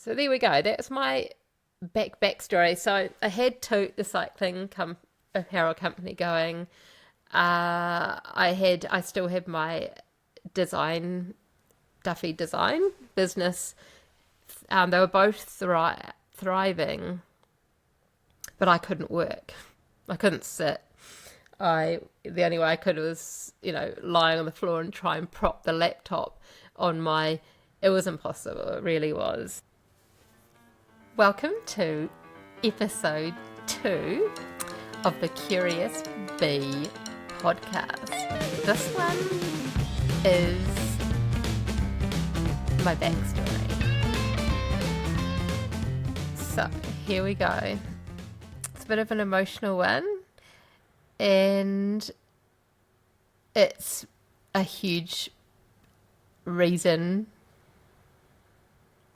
So there we go. That's my backstory. So I had the cycling apparel company going. I still have my Duffy design business. They were both thriving, but I couldn't work. I couldn't sit. The only way I could was, lying on the floor and try and prop the laptop on my. It was impossible. It really was. Welcome to episode 2 of the Curious Bee podcast. This one is my backstory. So here we go. It's a bit of an emotional one, and it's a huge reason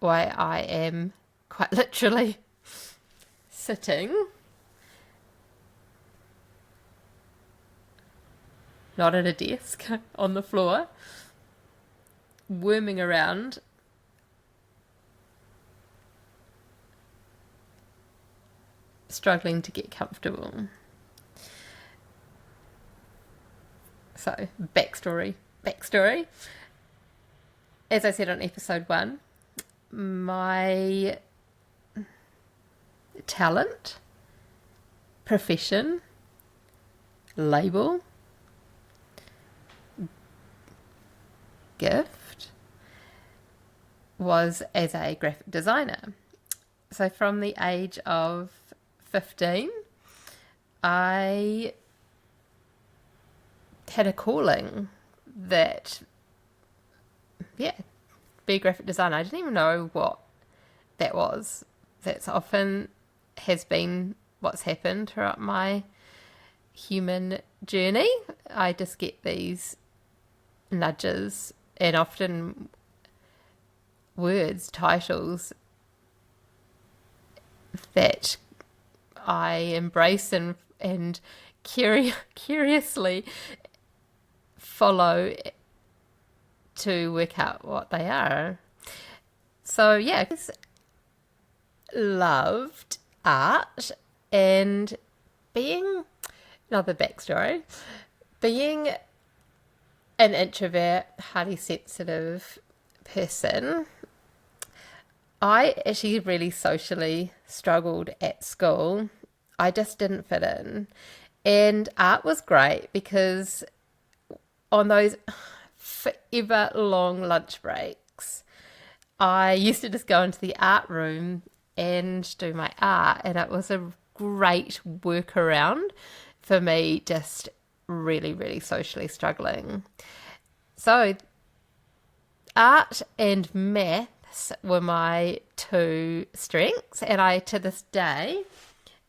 why I am quite literally sitting, not at a desk, on the floor, worming around, struggling to get comfortable. So, backstory. As I said on episode 1, my talent, profession, label, gift was as a graphic designer. So from the age of 15, I had a calling that, be a graphic designer. I didn't even know what that was. That's often has been what's happened throughout my human journey. I just get these nudges, and often words, titles that I embrace and curiously follow to work out what they are. So I just loved art, and being another backstory, being an introvert, highly sensitive person, I actually really socially struggled at school. I just didn't fit in, and art was great because on those forever long lunch breaks, I used to just go into the art room and do my art, and it was a great workaround for me just really, really socially struggling. So art and maths were my two strengths, and to this day,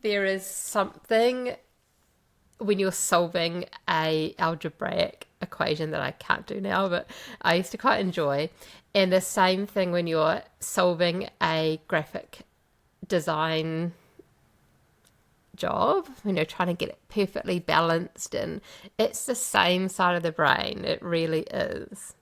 there is something when you're solving a algebraic equation that I can't do now, but I used to quite enjoy. And the same thing when you're solving a graphic design job, trying to get it perfectly balanced, and it's the same side of the brain. It really is.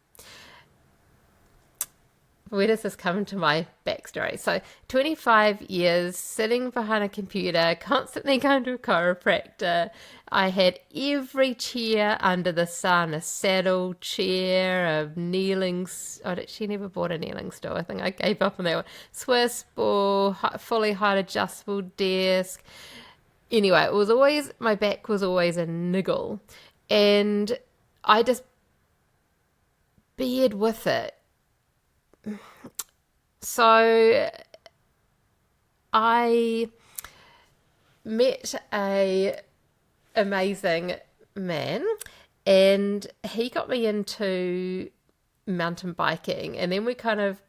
Where does this come into my backstory? So 25 years sitting behind a computer, constantly going to a chiropractor. I had every chair under the sun, a saddle chair, a kneeling... I actually never bought a kneeling stool. I think I gave up on that one. Swiss ball, fully height adjustable desk. Anyway, my back was always a niggle. And I just bared with it. So I met a amazing man, and he got me into mountain biking, and then we kind of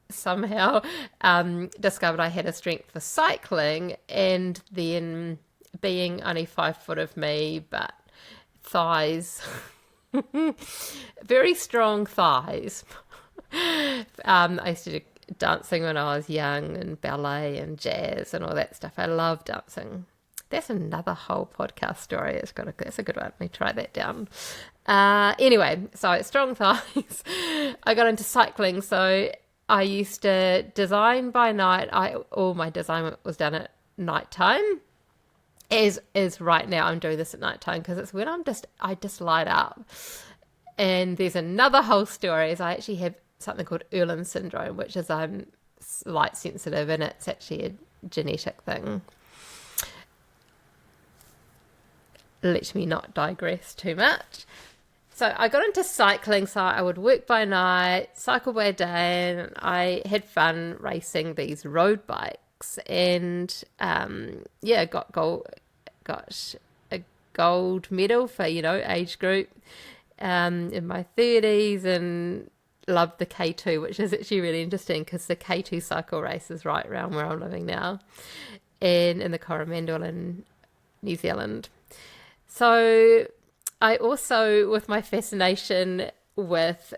somehow discovered I had a strength for cycling, and then being only 5 foot of me, but thighs, very strong thighs. I used to do dancing when I was young, and ballet and jazz and all that stuff. I love dancing. That's another whole podcast story. That's a good one. Let me try that down. Anyway, so strong thighs. I got into cycling, so I used to design by night. All my design was done at nighttime. Is right now I'm doing this at nighttime because it's when I just light up. And there's another whole story is I actually have something called Erlen syndrome, which is I'm light sensitive, and it's actually a genetic thing. Let me not digress too much. So I got into cycling, so I would work by night, cycle by day, and I had fun racing these road bikes. And got a gold medal for age group in my 30s, and loved the K2, which is actually really interesting because the K2 cycle race is right around where I'm living now, and in the Coromandel in New Zealand. So I also, with my fascination with,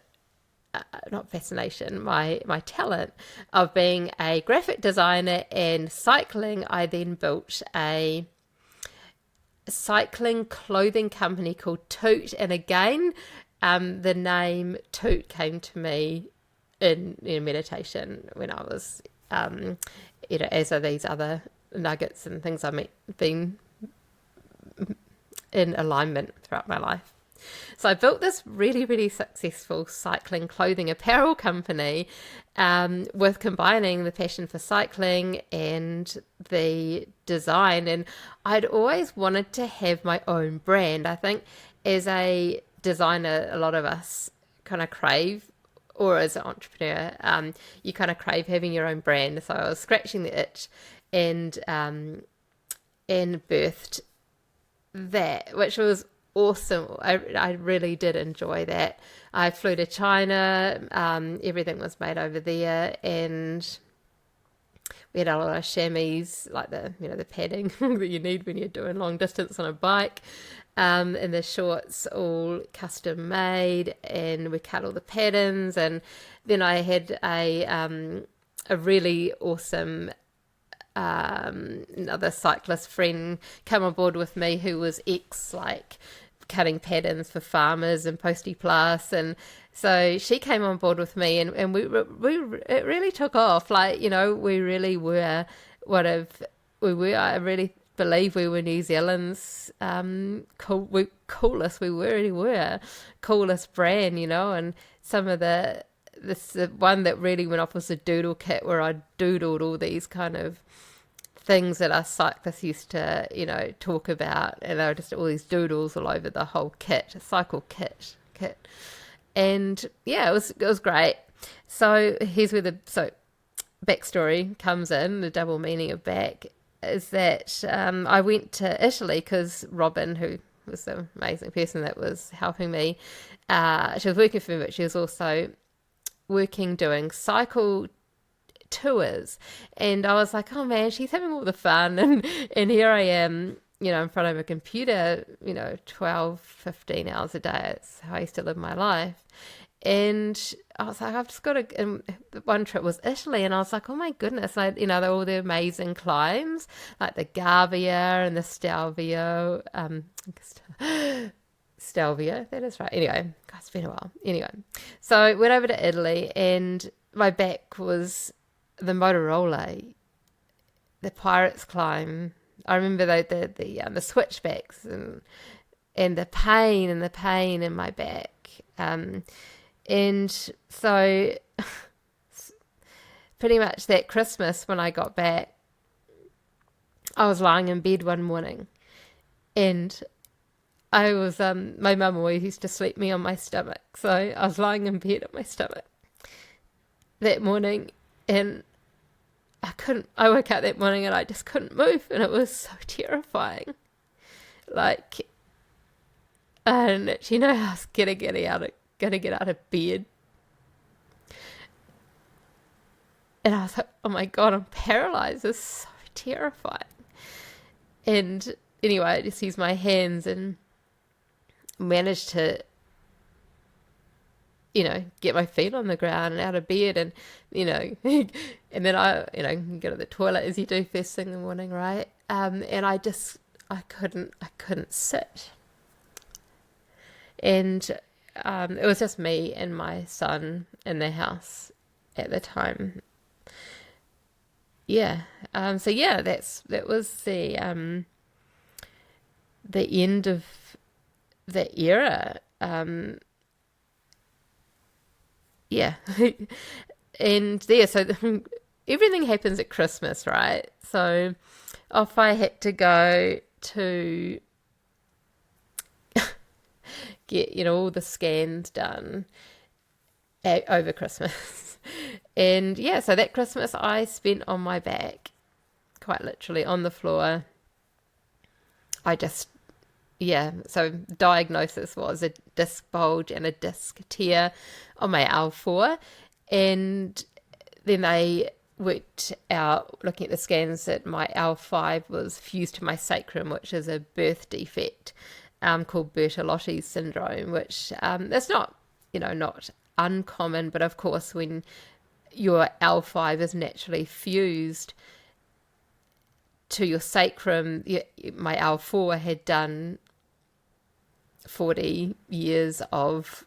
not fascination, my talent of being a graphic designer and cycling, I then built a cycling clothing company called Toot. And again, the name Toot came to me in meditation when I was, as are these other nuggets and things I've been in alignment throughout my life. So I built this really, really successful cycling clothing apparel company with combining the passion for cycling and the design. And I'd always wanted to have my own brand. I think as a designer, a lot of us kind of crave, or as an entrepreneur, you kind of crave having your own brand. So I was scratching the itch and birthed that, which was awesome. I really did enjoy that. I flew to China. Everything was made over there, and we had a lot of chamois, like the padding that you need when you're doing long distance on a bike, and the shorts all custom made, and we cut all the patterns. And then I had a really awesome another cyclist friend come on board with me who was cutting patterns for farmers and Posty Plus, and so she came on board with me, and it really took off. We really were I really believe we were New Zealand's coolest. We really were coolest brand, and some of the one that really went off was the doodle kit, where I doodled all these kind of things that us cyclists used to, talk about, and there were just all these doodles all over the whole kit, cycle kit. And yeah, it was great. So here's where the backstory comes in. The double meaning of back is that I went to Italy because Robin, who was the amazing person that was helping me, she was working for me, but she was also working doing cycle tours, and I was like, oh man, she's having all the fun, and here I am, in front of a computer, 12, 15 hours a day. It's how I used to live my life. And I was like, I've just got to, and one trip was Italy, and I was like, oh my goodness, they're all the amazing climbs, like the Gavia and the Stelvio, Stelvio, that is right. Anyway, God, it's been a while. Anyway, so I went over to Italy, and my back was the Motorola, the Pirates climb. I remember the switchbacks and the pain in my back. And so pretty much that Christmas when I got back, I was lying in bed one morning, and I was my mum always used to sleep me on my stomach, so I was lying in bed on my stomach that morning, and I woke up that morning and I just couldn't move, and it was so terrifying. And I was gonna get out of bed, and I was like, oh my God, I'm paralyzed. It's so terrifying. And anyway, I just used my hands and managed to get my feet on the ground and out of bed, and and then I go to the toilet as you do first thing in the morning, right? And I couldn't sit, and it was just me and my son in the house, at the time. Yeah. So yeah, that was the end of the era. Yeah. And yeah, so everything happens at Christmas, right? So off I had to go to get, all the scans done over Christmas. And yeah, so that Christmas I spent on my back, quite literally on the floor. I just, yeah, so diagnosis was a disc bulge and a disc tear on my L4. And then they worked out, looking at the scans, that my L5 was fused to my sacrum, which is a birth defect called Bertolotti's syndrome, which that's not, not uncommon, but of course when your L5 is naturally fused to your sacrum, my L4 had done 40 years of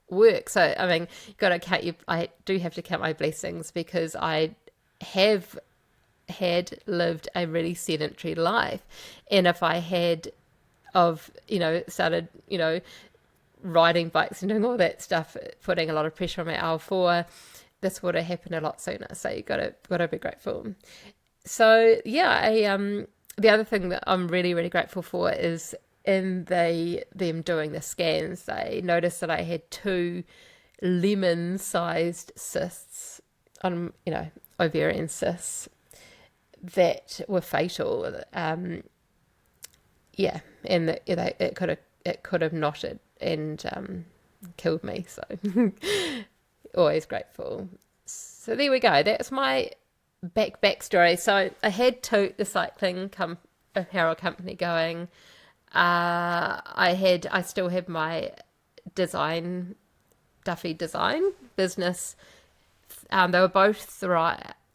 work. So I mean, you got to count. I do have to count my blessings, because I have had lived a really sedentary life, and if I had started riding bikes and doing all that stuff, putting a lot of pressure on my L4, this would have happened a lot sooner. So you got to be grateful. So yeah, the other thing that I'm really, really grateful for is in them doing the scans, they noticed that I had 2 lemon-sized cysts on, ovarian cysts that were fatal. Yeah, and it could have knotted and killed me. So always grateful. So there we go. That's my backstory. So I had the cycling apparel company going. I still have my Duffy design business. They were both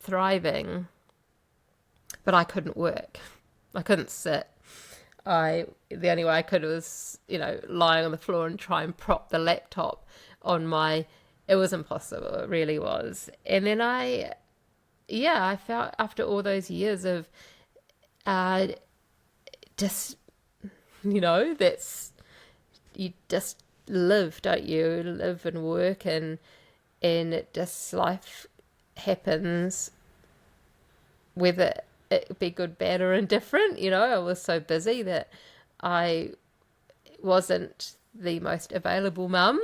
thriving, but I couldn't work. I couldn't sit. The only way I could was, lying on the floor and try and prop the laptop on it was impossible. It really was. And then I felt after all those years of, just, that's, you just live, don't you? Live and work, and it just, life happens, whether it be good, bad, or indifferent. I was so busy that I wasn't the most available mum.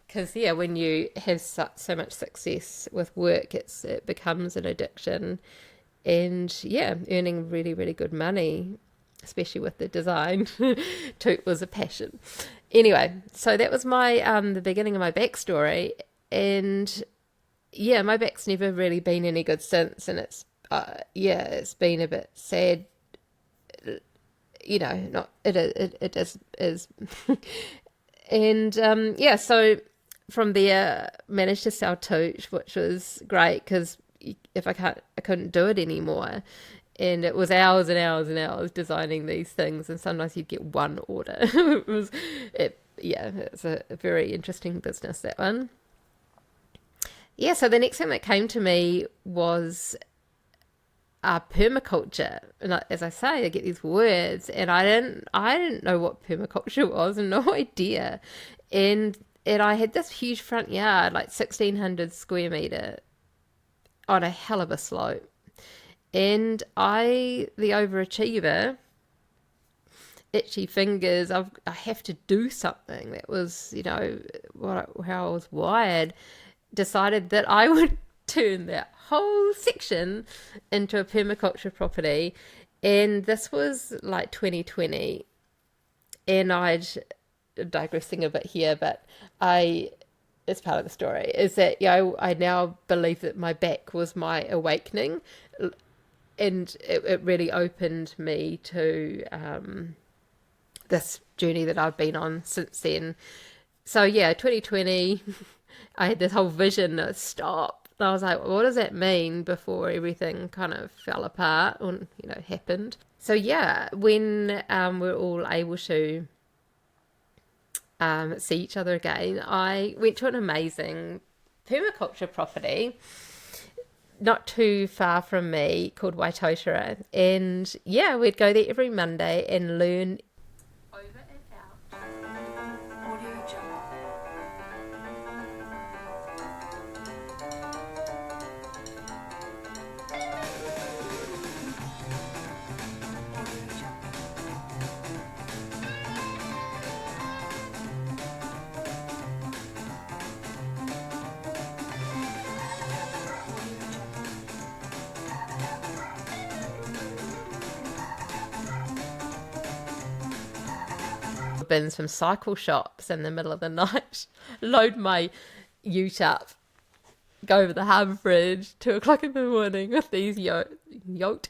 Because yeah, when you have so much success with work, it becomes an addiction. And yeah, earning really, really good money, especially with the design, was a passion. Anyway, so that was my the beginning of my backstory, and yeah, my back's never really been any good since, and it's been a bit sad. Not it is, and so from there managed to sell Toot, which was great, because if I couldn't do it anymore. And it was hours and hours and hours designing these things, and sometimes you'd get one order. It's a very interesting business, that one. Yeah, so the next thing that came to me was permaculture. And as I say, I get these words, and I didn't know what permaculture was, no idea. And I had this huge front yard, like 1,600 square meter, on a hell of a slope. And the overachiever, itchy fingers, I have to do something. That was, how I was wired. Decided that I would turn that whole section into a permaculture property. And this was like 2020. And digressing a bit here, but it's part of the story, is that, I now believe that my back was my awakening. And it really opened me to this journey that I've been on since then. So yeah, 2020, I had this whole vision of stop. And I was like, what does that mean, before everything kind of fell apart or, happened. So yeah, when we're all able to see each other again, I went to an amazing permaculture property not too far from me called Waitotara, and yeah, we'd go there every Monday and learn over and out. Audio Jungle. Bins from cycle shops in the middle of the night, load my ute up, go over the harbour bridge 2 o'clock in the morning with these ute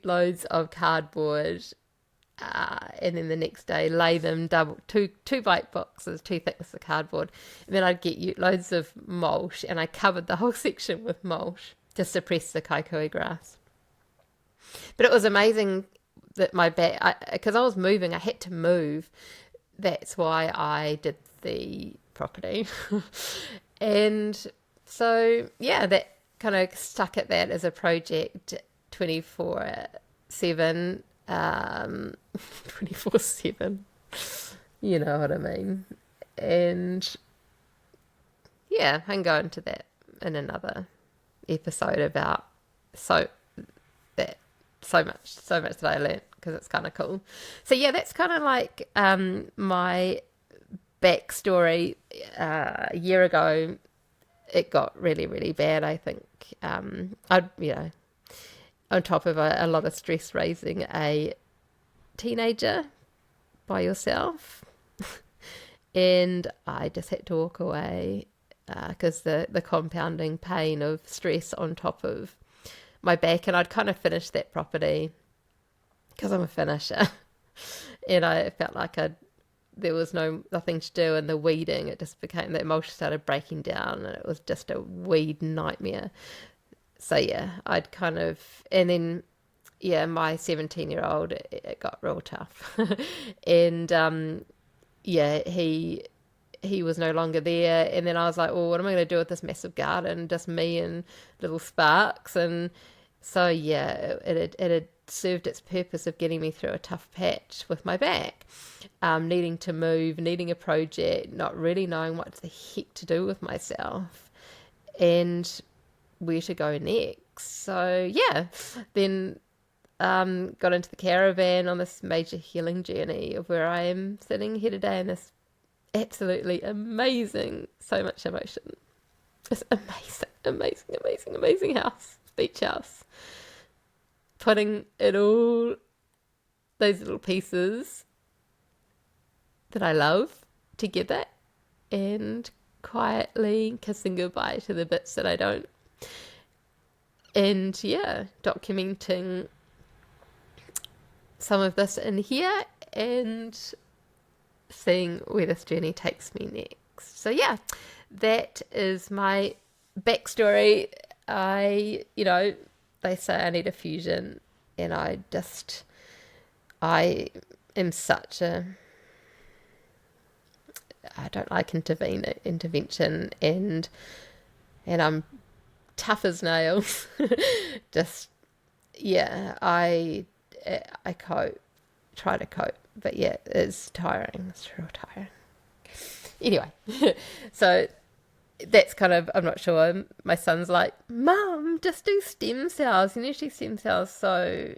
loads of cardboard, and then the next day lay them two bike boxes, 2 thickness of cardboard, and then I'd get ute loads of mulch, and I covered the whole section with mulch to suppress the kaikui grass. But it was amazing that my back, because I was moving, I had to move. That's why I did the property. And so, yeah, that kind of stuck at that as a project 24/7, 24/7, you know what I mean. And yeah, I can go into that in another episode about so much that I learnt, because it's kind of cool. So yeah, that's kind of like my backstory. A year ago, it got really, really bad. I think on top of a lot of stress raising a teenager by yourself, and I just had to walk away because the compounding pain of stress on top of my back. And I'd kind of finished that property because I'm a finisher, and I felt like there was nothing to do, and the weeding, it just became, that mulch started breaking down, and it was just a weed nightmare. So yeah, I'd kind of, and then yeah, my 17-year-old, it got real tough. And yeah, he was no longer there, and then I was like, well, what am I going to do with this massive garden, just me and little Sparks? And so yeah, it had served its purpose of getting me through a tough patch with my back, needing to move, needing a project, not really knowing what the heck to do with myself and where to go next. So yeah, then got into the caravan on this major healing journey of where I am sitting here today in this absolutely amazing, so much emotion, this amazing house, beach house, putting it all, those little pieces that I love, together, and quietly kissing goodbye to the bits that I don't. And yeah, documenting some of this in here and seeing where this journey takes me next. So yeah, that is my backstory. They say I need a fusion, and I am such a, I don't like intervention, and I'm tough as nails. Just yeah, I try to cope, but yeah, it's tiring. It's real tiring. Anyway, so that's kind of, I'm not sure. My son's like, Mum, just do stem cells. You need to do stem cells. So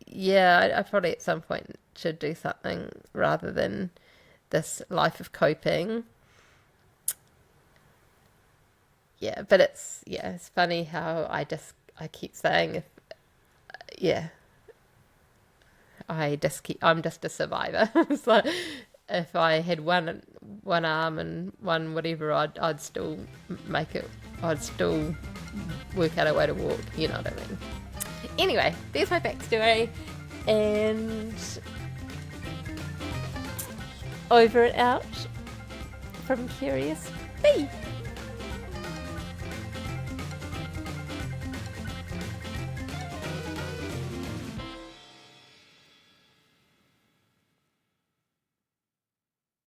yeah, I probably at some point should do something rather than this life of coping. Yeah, but it's funny how I keep saying, I'm just a survivor. It's like, if I had one arm and one whatever, I'd still make it. I'd still work out a way to walk. You know what I mean? Anyway, there's my backstory, and over and out from Curious Bee.